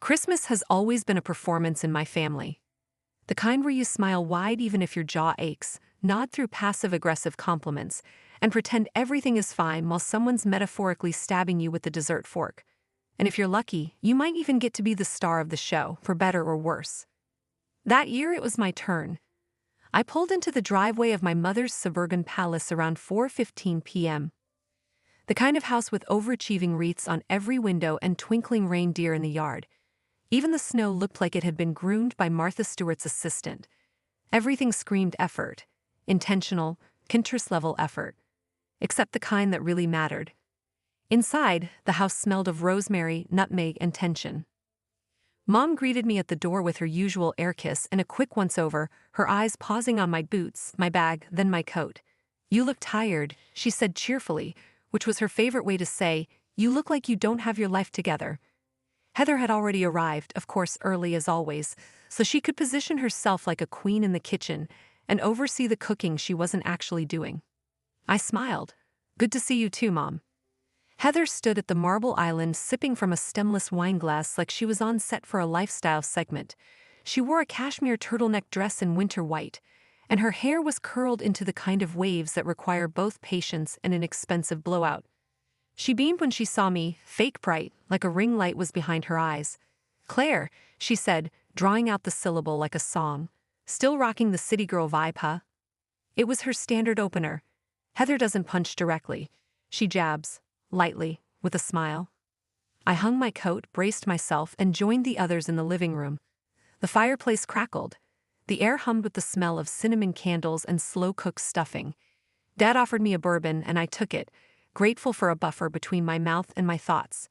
Christmas has always been a performance in my family. The kind where you smile wide even if your jaw aches, nod through passive-aggressive compliments, and pretend everything is fine while someone's metaphorically stabbing you with the dessert fork. And if you're lucky, you might even get to be the star of the show, for better or worse. That year it was my turn. I pulled into the driveway of my mother's suburban palace around 4:15 p.m. The kind of house with overachieving wreaths on every window and twinkling reindeer in the yard. Even the snow looked like it had been groomed by Martha Stewart's assistant. Everything screamed effort, intentional, Pinterest-level effort, except the kind that really mattered. Inside, the house smelled of rosemary, nutmeg, and tension. Mom greeted me at the door with her usual air kiss and a quick once-over, her eyes pausing on my boots, my bag, then my coat. "You look tired," she said cheerfully, which was her favorite way to say, "You look like you don't have your life together." Heather had already arrived, of course early as always, so she could position herself like a queen in the kitchen and oversee the cooking she wasn't actually doing. I smiled. "Good to see you too, Mom." Heather stood at the marble island sipping from a stemless wine glass like she was on set for a lifestyle segment. She wore a cashmere turtleneck dress in winter white, and her hair was curled into the kind of waves that require both patience and an expensive blowout. She beamed when she saw me, fake bright, like a ring light was behind her eyes. "Claire," she said, drawing out the syllable like a song. "Still rocking the city girl vibe, huh?" It was her standard opener. Heather doesn't punch directly. She jabs, lightly, with a smile. I hung my coat, braced myself, and joined the others in the living room. The fireplace crackled. The air hummed with the smell of cinnamon candles and slow-cooked stuffing. Dad offered me a bourbon, and I took it, grateful for a buffer between my mouth and my thoughts.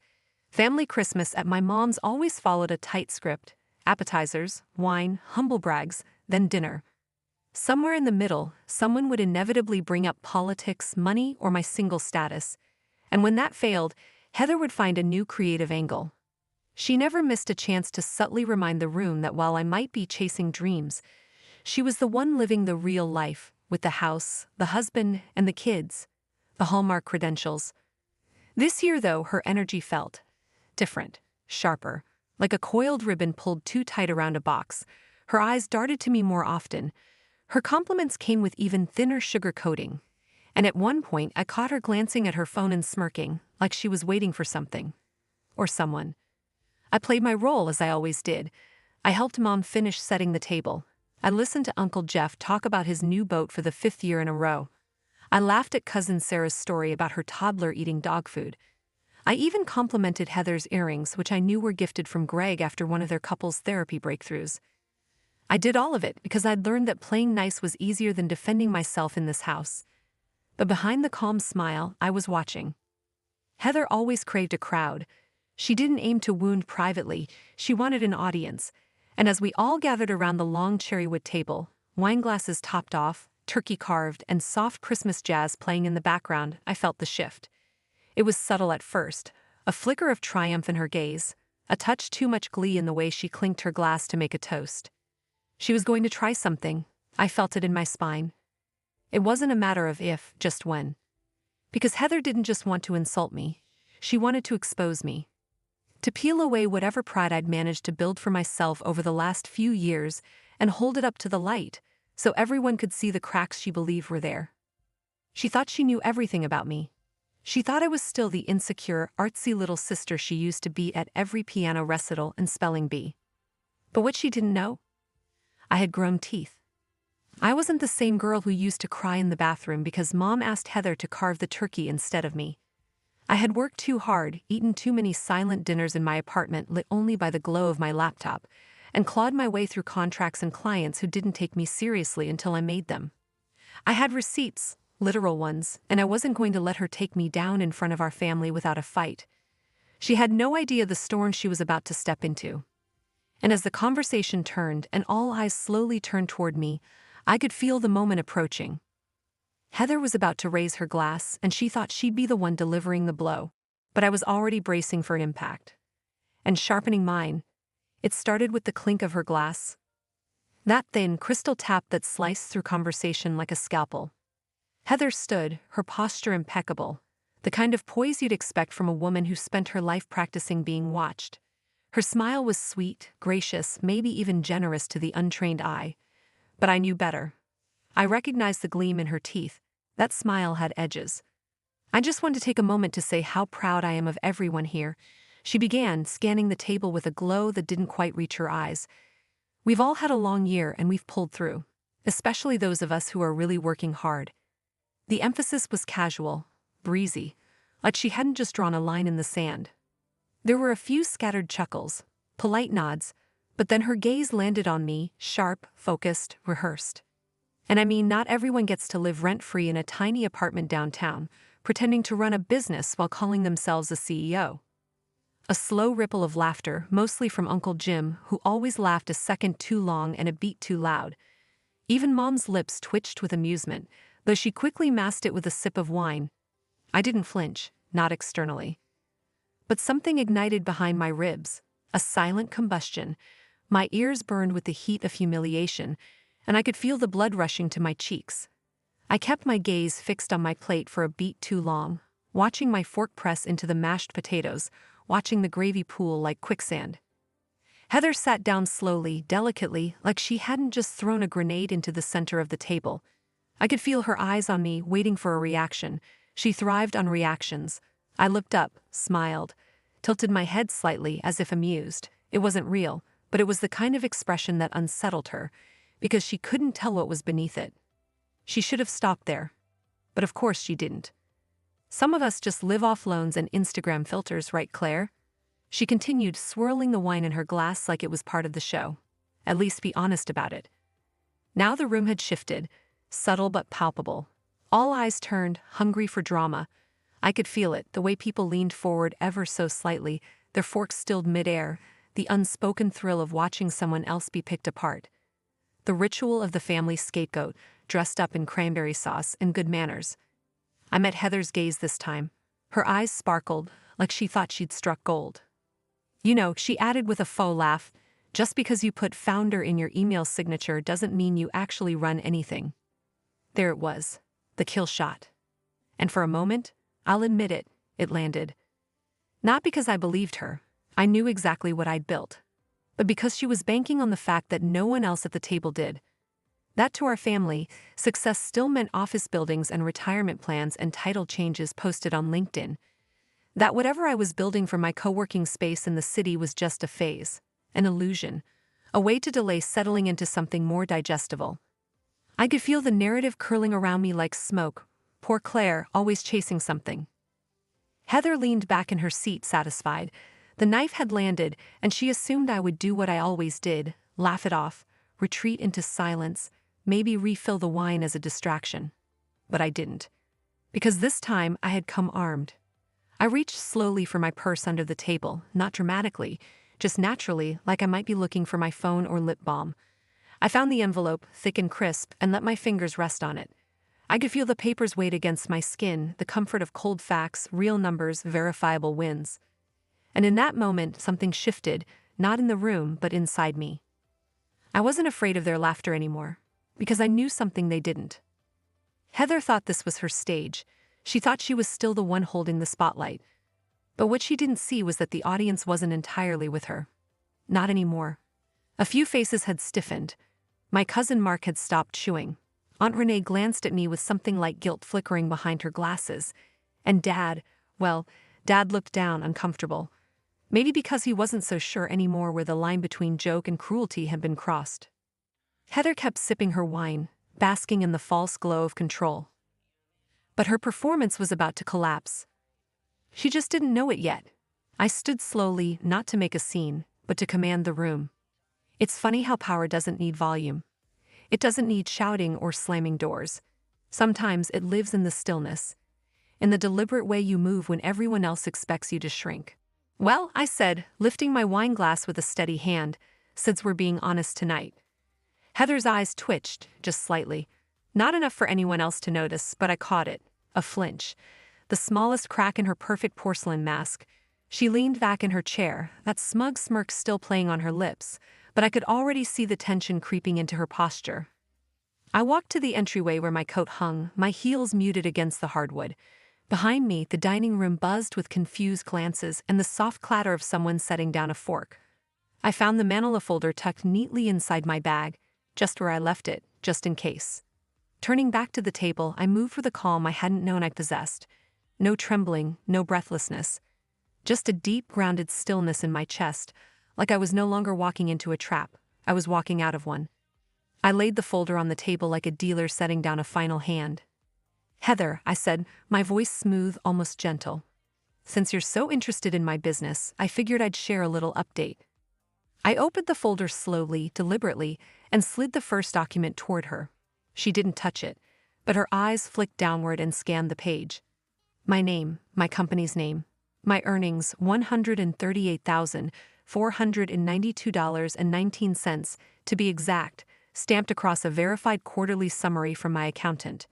Family Christmas at my mom's always followed a tight script: appetizers, wine, humble brags, then dinner. Somewhere in the middle, someone would inevitably bring up politics, money, or my single status. And when that failed, Heather would find a new creative angle. She never missed a chance to subtly remind the room that while I might be chasing dreams, she was the one living the real life, with the house, the husband, and the kids. The Hallmark credentials. This year, though, her energy felt different, sharper, like a coiled ribbon pulled too tight around a box. Her eyes darted to me more often. Her compliments came with even thinner sugar coating. And at one point, I caught her glancing at her phone and smirking, like she was waiting for something. Or someone. I played my role as I always did. I helped Mom finish setting the table. I listened to Uncle Jeff talk about his new boat for the 5th year in a row. I laughed at Cousin Sarah's story about her toddler eating dog food. I even complimented Heather's earrings, which I knew were gifted from Greg after one of their couple's therapy breakthroughs. I did all of it because I'd learned that playing nice was easier than defending myself in this house. But behind the calm smile, I was watching. Heather always craved a crowd. She didn't aim to wound privately, she wanted an audience. And as we all gathered around the long cherrywood table, wine glasses topped off, turkey carved, and soft Christmas jazz playing in the background, I felt the shift. It was subtle at first, a flicker of triumph in her gaze, a touch too much glee in the way she clinked her glass to make a toast. She was going to try something. I felt it in my spine. It wasn't a matter of if, just when. Because Heather didn't just want to insult me. She wanted to expose me. To peel away whatever pride I'd managed to build for myself over the last few years and hold it up to the light, so everyone could see the cracks she believed were there. She thought she knew everything about me. She thought I was still the insecure, artsy little sister she used to be at every piano recital and spelling bee. But what she didn't know? I had grown teeth. I wasn't the same girl who used to cry in the bathroom because Mom asked Heather to carve the turkey instead of me. I had worked too hard, eaten too many silent dinners in my apartment lit only by the glow of my laptop, and clawed my way through contracts and clients who didn't take me seriously until I made them. I had receipts, literal ones, and I wasn't going to let her take me down in front of our family without a fight. She had no idea the storm she was about to step into. And as the conversation turned and all eyes slowly turned toward me, I could feel the moment approaching. Heather was about to raise her glass, and she thought she'd be the one delivering the blow, but I was already bracing for impact. And sharpening mine. It started with the clink of her glass. That thin, crystal tap that sliced through conversation like a scalpel. Heather stood, her posture impeccable, the kind of poise you'd expect from a woman who spent her life practicing being watched. Her smile was sweet, gracious, maybe even generous to the untrained eye. But I knew better. I recognized the gleam in her teeth. That smile had edges. I just wanted to take a moment to say how proud I am of everyone here. She began, scanning the table with a glow that didn't quite reach her eyes. We've all had a long year and we've pulled through, especially those of us who are really working hard. The emphasis was casual, breezy, like she hadn't just drawn a line in the sand. There were a few scattered chuckles, polite nods, but then her gaze landed on me, sharp, focused, rehearsed. And I mean, not everyone gets to live rent-free in a tiny apartment downtown, pretending to run a business while calling themselves a CEO. A slow ripple of laughter, mostly from Uncle Jim, who always laughed a second too long and a beat too loud. Even Mom's lips twitched with amusement, though she quickly masked it with a sip of wine. I didn't flinch, not externally. But something ignited behind my ribs, a silent combustion. My ears burned with the heat of humiliation, and I could feel the blood rushing to my cheeks. I kept my gaze fixed on my plate for a beat too long, watching my fork press into the mashed potatoes, watching the gravy pool like quicksand. Heather sat down slowly, delicately, like she hadn't just thrown a grenade into the center of the table. I could feel her eyes on me, waiting for a reaction. She thrived on reactions. I looked up, smiled, tilted my head slightly as if amused. It wasn't real, but it was the kind of expression that unsettled her, because she couldn't tell what was beneath it. She should have stopped there. But of course she didn't. Some of us just live off loans and Instagram filters, right, Claire? She continued, swirling the wine in her glass like it was part of the show. At least be honest about it. Now the room had shifted, subtle but palpable. All eyes turned, hungry for drama. I could feel it, the way people leaned forward ever so slightly, their forks stilled midair, the unspoken thrill of watching someone else be picked apart. The ritual of the family scapegoat, dressed up in cranberry sauce and good manners. I met Heather's gaze this time. Her eyes sparkled, like she thought she'd struck gold. You know, she added with a faux laugh, just because you put founder in your email signature doesn't mean you actually run anything. There it was, the kill shot. And for a moment, I'll admit it, it landed. Not because I believed her, I knew exactly what I'd built, but because she was banking on the fact that no one else at the table did. That to our family, success still meant office buildings and retirement plans and title changes posted on LinkedIn. That whatever I was building for my co-working space in the city was just a phase, an illusion, a way to delay settling into something more digestible. I could feel the narrative curling around me like smoke, poor Claire, always chasing something. Heather leaned back in her seat, satisfied. The knife had landed, and she assumed I would do what I always did, laugh it off, retreat into silence, maybe refill the wine as a distraction. But I didn't. Because this time I had come armed. I reached slowly for my purse under the table, not dramatically, just naturally, like I might be looking for my phone or lip balm. I found the envelope, thick and crisp, and let my fingers rest on it. I could feel the paper's weight against my skin, the comfort of cold facts, real numbers, verifiable wins. And in that moment, something shifted, not in the room, but inside me. I wasn't afraid of their laughter anymore, because I knew something they didn't. Heather thought this was her stage. She thought she was still the one holding the spotlight. But what she didn't see was that the audience wasn't entirely with her. Not anymore. A few faces had stiffened. My cousin Mark had stopped chewing. Aunt Renee glanced at me with something like guilt flickering behind her glasses. And Dad, well, Dad looked down, uncomfortable. Maybe because he wasn't so sure anymore where the line between joke and cruelty had been crossed. Heather kept sipping her wine, basking in the false glow of control. But her performance was about to collapse. She just didn't know it yet. I stood slowly, not to make a scene, but to command the room. It's funny how power doesn't need volume. It doesn't need shouting or slamming doors. Sometimes it lives in the stillness, in the deliberate way you move when everyone else expects you to shrink. Well, I said, lifting my wine glass with a steady hand, since we're being honest tonight. Heather's eyes twitched, just slightly. Not enough for anyone else to notice, but I caught it. A flinch. The smallest crack in her perfect porcelain mask. She leaned back in her chair, that smug smirk still playing on her lips, but I could already see the tension creeping into her posture. I walked to the entryway where my coat hung, my heels muted against the hardwood. Behind me, the dining room buzzed with confused glances and the soft clatter of someone setting down a fork. I found the manila folder tucked neatly inside my bag, just where I left it, just in case. Turning back to the table, I moved with a calm I hadn't known I possessed. No trembling, no breathlessness. Just a deep, grounded stillness in my chest, like I was no longer walking into a trap, I was walking out of one. I laid the folder on the table like a dealer setting down a final hand. "Heather," I said, my voice smooth, almost gentle. "Since you're so interested in my business, I figured I'd share a little update." I opened the folder slowly, deliberately, and slid the first document toward her. She didn't touch it, but her eyes flicked downward and scanned the page. My name, my company's name. My earnings, $138,492.19, to be exact, stamped across a verified quarterly summary from my accountant.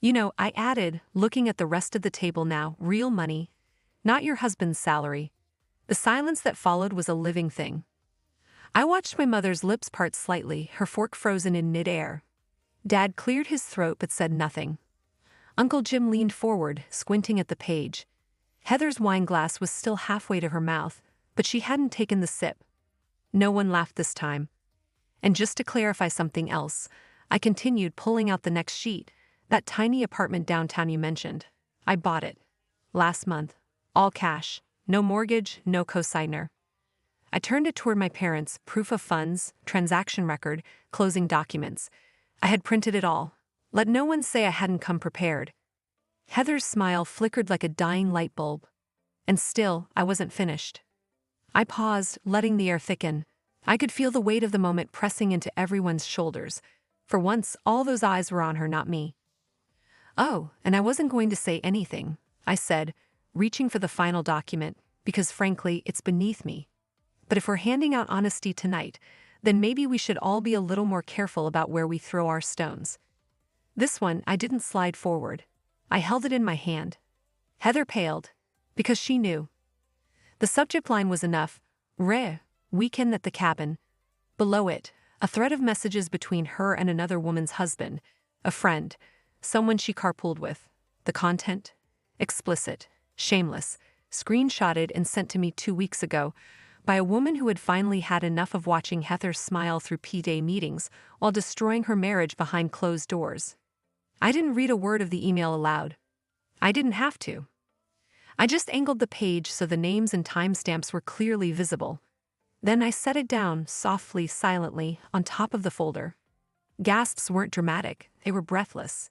"You know," I added, looking at the rest of the table now, "real money, not your husband's salary." The silence that followed was a living thing. I watched my mother's lips part slightly, her fork frozen in mid-air. Dad cleared his throat but said nothing. Uncle Jim leaned forward, squinting at the page. Heather's wine glass was still halfway to her mouth, but she hadn't taken the sip. No one laughed this time. And just to clarify something else, I continued, pulling out the next sheet. "That tiny apartment downtown you mentioned. I bought it. Last month. All cash. No mortgage, no cosigner." I turned it toward my parents, proof of funds, transaction record, closing documents. I had printed it all. Let no one say I hadn't come prepared. Heather's smile flickered like a dying light bulb. And still, I wasn't finished. I paused, letting the air thicken. I could feel the weight of the moment pressing into everyone's shoulders. For once, all those eyes were on her, not me. "Oh, and I wasn't going to say anything," I said, reaching for the final document, because frankly, it's beneath me. "But if we're handing out honesty tonight, then maybe we should all be a little more careful about where we throw our stones." This one, I didn't slide forward. I held it in my hand. Heather paled, because she knew. The subject line was enough: weekend at the cabin. Below it, a thread of messages between her and another woman's husband, a friend, someone she carpooled with. The content? Explicit, shameless, screenshotted and sent to me 2 weeks ago by a woman who had finally had enough of watching Heather smile through P-Day meetings while destroying her marriage behind closed doors. I didn't read a word of the email aloud. I didn't have to. I just angled the page so the names and timestamps were clearly visible. Then I set it down, softly, silently, on top of the folder. Gasps weren't dramatic, they were breathless.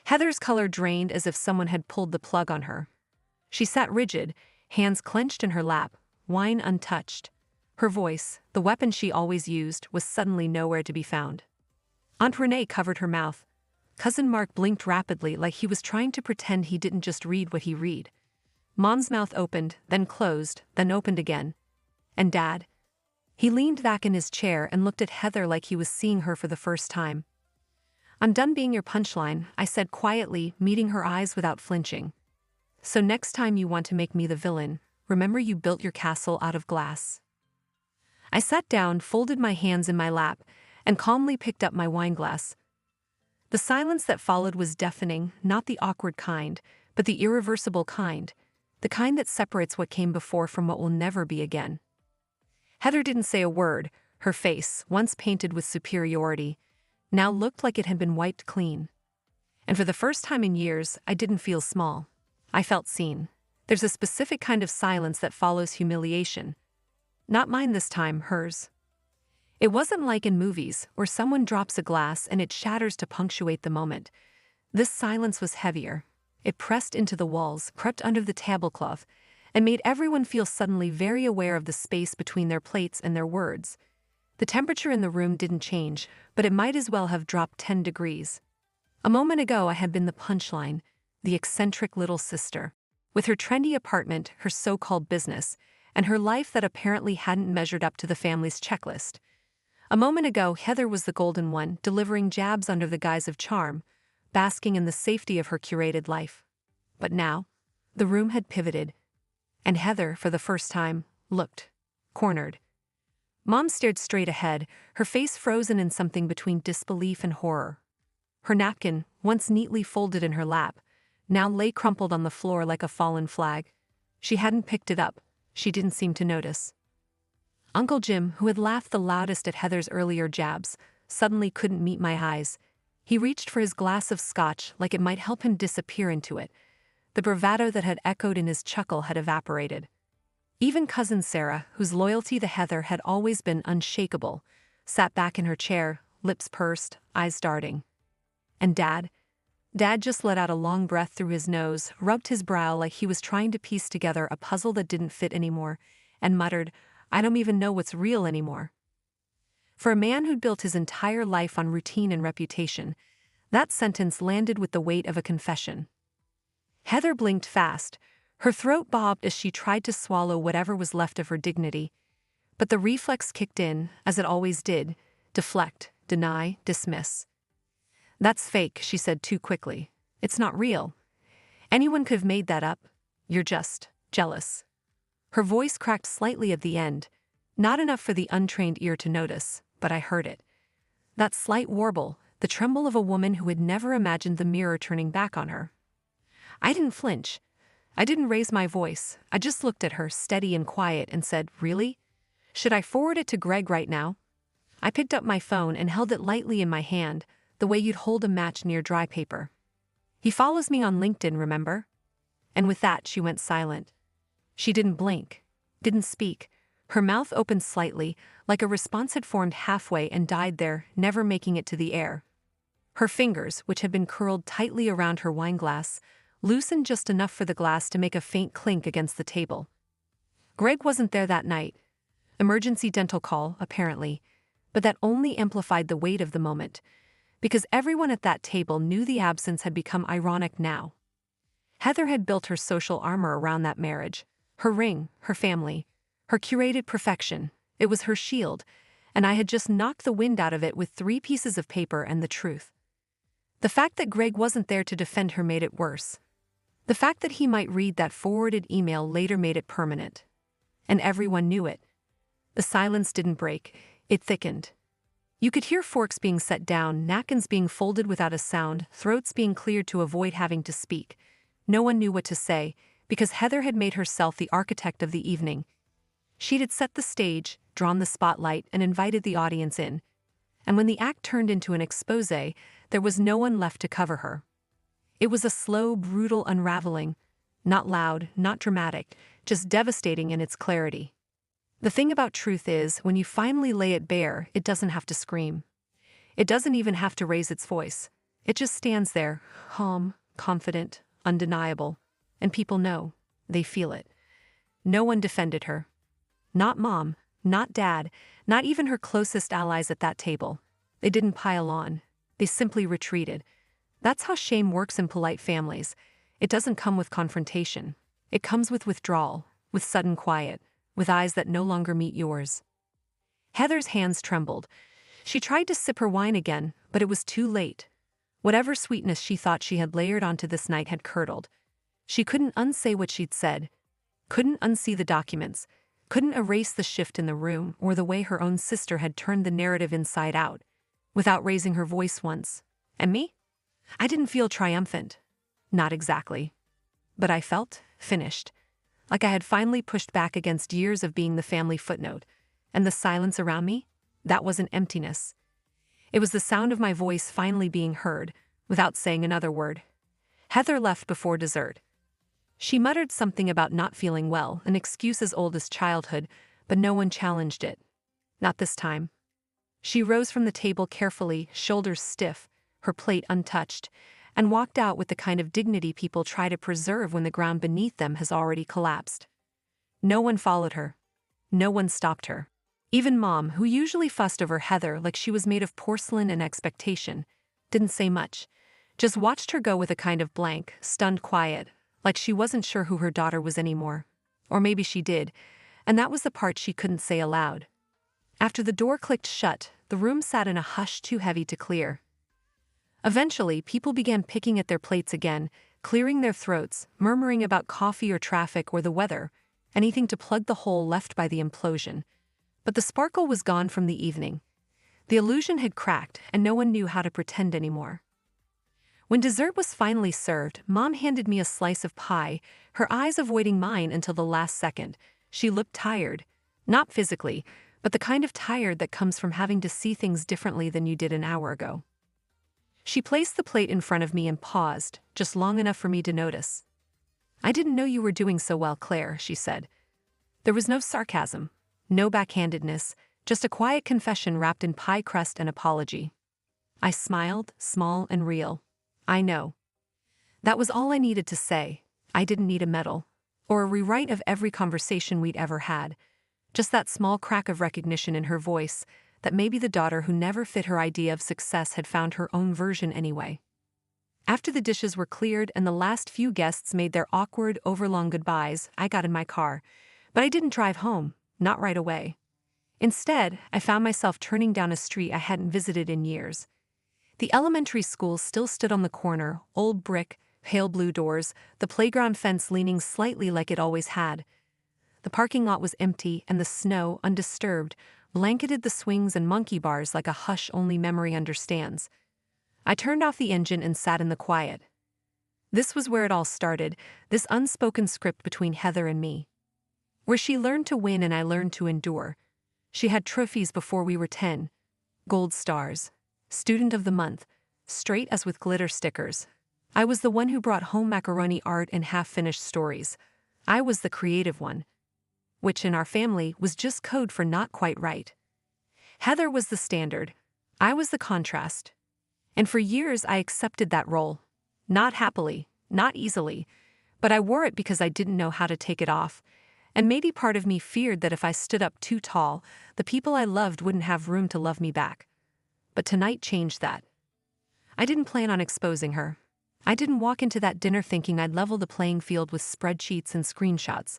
Heather's color drained as if someone had pulled the plug on her. She sat rigid, hands clenched in her lap, wine untouched. Her voice, the weapon she always used, was suddenly nowhere to be found. Aunt Renee covered her mouth. Cousin Mark blinked rapidly like he was trying to pretend he didn't just read what he read. Mom's mouth opened, then closed, then opened again. And Dad? He leaned back in his chair and looked at Heather like he was seeing her for the first time. "I'm done being your punchline," I said quietly, meeting her eyes without flinching. "So next time you want to make me the villain, remember you built your castle out of glass." I sat down, folded my hands in my lap, and calmly picked up my wineglass. The silence that followed was deafening, not the awkward kind, but the irreversible kind, the kind that separates what came before from what will never be again. Heather didn't say a word. Her face, once painted with superiority, now looked like it had been wiped clean. And for the first time in years, I didn't feel small. I felt seen. There's a specific kind of silence that follows humiliation. Not mine this time, hers. It wasn't like in movies, where someone drops a glass and it shatters to punctuate the moment. This silence was heavier. It pressed into the walls, crept under the tablecloth, and made everyone feel suddenly very aware of the space between their plates and their words. The temperature in the room didn't change, but it might as well have dropped 10 degrees. A moment ago I had been the punchline, the eccentric little sister, with her trendy apartment, her so-called business, and her life that apparently hadn't measured up to the family's checklist. A moment ago Heather was the golden one, delivering jabs under the guise of charm, basking in the safety of her curated life. But now, the room had pivoted, and Heather, for the first time, looked cornered. Mom stared straight ahead, her face frozen in something between disbelief and horror. Her napkin, once neatly folded in her lap, now lay crumpled on the floor like a fallen flag. She hadn't picked it up. She didn't seem to notice. Uncle Jim, who had laughed the loudest at Heather's earlier jabs, suddenly couldn't meet my eyes. He reached for his glass of scotch like it might help him disappear into it. The bravado that had echoed in his chuckle had evaporated. Even Cousin Sarah, whose loyalty to Heather had always been unshakable, sat back in her chair, lips pursed, eyes darting. And Dad just let out a long breath through his nose, rubbed his brow like he was trying to piece together a puzzle that didn't fit anymore, and muttered, "I don't even know what's real anymore." For a man who'd built his entire life on routine and reputation, that sentence landed with the weight of a confession. Heather blinked fast. Her throat bobbed as she tried to swallow whatever was left of her dignity. But the reflex kicked in, as it always did: deflect, deny, dismiss. "That's fake," she said too quickly. "It's not real. Anyone could have made that up. You're just jealous." Her voice cracked slightly at the end, not enough for the untrained ear to notice, but I heard it. That slight warble, the tremble of a woman who had never imagined the mirror turning back on her. I didn't flinch. I didn't raise my voice. I just looked at her, steady and quiet, and said, "Really? Should I forward it to Greg right now?" I picked up my phone and held it lightly in my hand, the way you'd hold a match near dry paper. "He follows me on LinkedIn, remember?" And with that, she went silent. She didn't blink, didn't speak. Her mouth opened slightly, like a response had formed halfway and died there, never making it to the air. Her fingers, which had been curled tightly around her wineglass, loosened just enough for the glass to make a faint clink against the table. Greg wasn't there that night. Emergency dental call, apparently, but that only amplified the weight of the moment, because everyone at that table knew the absence had become ironic now. Heather had built her social armor around that marriage, her ring, her family, her curated perfection. It was her shield, and I had just knocked the wind out of it with 3 pieces of paper and the truth. The fact that Greg wasn't there to defend her made it worse. The fact that he might read that forwarded email later made it permanent. And everyone knew it. The silence didn't break, it thickened. You could hear forks being set down, napkins being folded without a sound, throats being cleared to avoid having to speak. No one knew what to say, because Heather had made herself the architect of the evening. She had set the stage, drawn the spotlight, and invited the audience in. And when the act turned into an exposé, there was no one left to cover her. It was a slow, brutal unraveling, not loud, not dramatic, just devastating in its clarity. The thing about truth is, when you finally lay it bare, it doesn't have to scream. It doesn't even have to raise its voice. It just stands there, calm, confident, undeniable. And people know. They feel it. No one defended her. Not Mom, not Dad, not even her closest allies at that table. They didn't pile on. They simply retreated. That's how shame works in polite families. It doesn't come with confrontation. It comes with withdrawal, with sudden quiet, with eyes that no longer meet yours. Heather's hands trembled. She tried to sip her wine again, but it was too late. Whatever sweetness she thought she had layered onto this night had curdled. She couldn't unsay what she'd said, couldn't unsee the documents, couldn't erase the shift in the room or the way her own sister had turned the narrative inside out, without raising her voice once. And me? I didn't feel triumphant. Not exactly. But I felt finished. Like I had finally pushed back against years of being the family footnote. And the silence around me? That wasn't emptiness. It was the sound of my voice finally being heard, without saying another word. Heather left before dessert. She muttered something about not feeling well, an excuse as old as childhood, but no one challenged it. Not this time. She rose from the table carefully, shoulders stiff, her plate untouched, and walked out with the kind of dignity people try to preserve when the ground beneath them has already collapsed. No one followed her. No one stopped her. Even Mom, who usually fussed over Heather like she was made of porcelain and expectation, didn't say much, just watched her go with a kind of blank, stunned quiet, like she wasn't sure who her daughter was anymore. Or maybe she did, and that was the part she couldn't say aloud. After the door clicked shut, the room sat in a hush too heavy to clear. Eventually, people began picking at their plates again, clearing their throats, murmuring about coffee or traffic or the weather, anything to plug the hole left by the implosion. But the sparkle was gone from the evening. The illusion had cracked, and no one knew how to pretend anymore. When dessert was finally served, Mom handed me a slice of pie, her eyes avoiding mine until the last second. She looked tired. Not physically, but the kind of tired that comes from having to see things differently than you did an hour ago. She placed the plate in front of me and paused, just long enough for me to notice. "I didn't know you were doing so well, Claire," she said. There was no sarcasm, no backhandedness, just a quiet confession wrapped in pie crust and apology. I smiled, small and real. "I know." That was all I needed to say. I didn't need a medal, or a rewrite of every conversation we'd ever had. Just that small crack of recognition in her voice, that maybe the daughter who never fit her idea of success had found her own version anyway. After the dishes were cleared and the last few guests made their awkward, overlong goodbyes, I got in my car. But I didn't drive home, not right away. Instead, I found myself turning down a street I hadn't visited in years. The elementary school still stood on the corner, old brick, pale blue doors, the playground fence leaning slightly like it always had. The parking lot was empty and the snow, undisturbed, blanketed the swings and monkey bars like a hush only memory understands. I turned off the engine and sat in the quiet. This was where it all started, this unspoken script between Heather and me. Where she learned to win and I learned to endure. She had trophies before we were 10. Gold stars. Student of the month. Straight as with glitter stickers. I was the one who brought home macaroni art and half-finished stories. I was the creative one. Which in our family was just code for not quite right. Heather was the standard. I was the contrast. And for years I accepted that role. Not happily, not easily, but I wore it because I didn't know how to take it off. And maybe part of me feared that if I stood up too tall, the people I loved wouldn't have room to love me back. But tonight changed that. I didn't plan on exposing her. I didn't walk into that dinner thinking I'd level the playing field with spreadsheets and screenshots.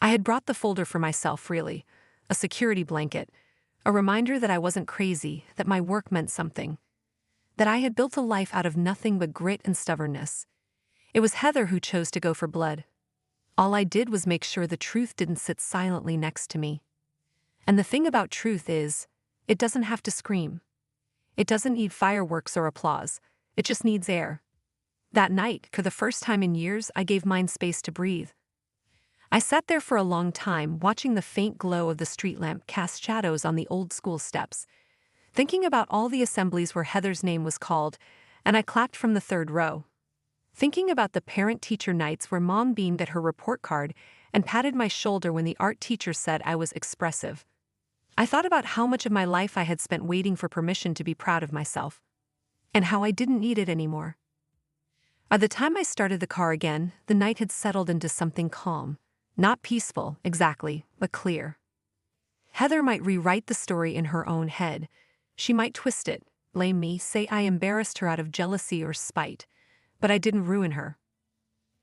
I had brought the folder for myself, really. A security blanket. A reminder that I wasn't crazy, that my work meant something. That I had built a life out of nothing but grit and stubbornness. It was Heather who chose to go for blood. All I did was make sure the truth didn't sit silently next to me. And the thing about truth is, it doesn't have to scream. It doesn't need fireworks or applause. It just needs air. That night, for the first time in years, I gave mine space to breathe. I sat there for a long time, watching the faint glow of the street lamp cast shadows on the old school steps, thinking about all the assemblies where Heather's name was called, and I clapped from the third row. Thinking about the parent-teacher nights where Mom beamed at her report card and patted my shoulder when the art teacher said I was expressive. I thought about how much of my life I had spent waiting for permission to be proud of myself, and how I didn't need it anymore. By the time I started the car again, the night had settled into something calm. Not peaceful, exactly, but clear. Heather might rewrite the story in her own head. She might twist it, blame me, say I embarrassed her out of jealousy or spite. But I didn't ruin her.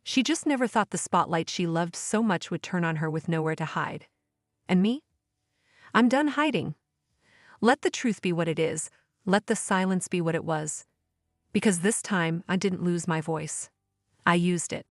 She just never thought the spotlight she loved so much would turn on her with nowhere to hide. And me? I'm done hiding. Let the truth be what it is. Let the silence be what it was. Because this time, I didn't lose my voice. I used it.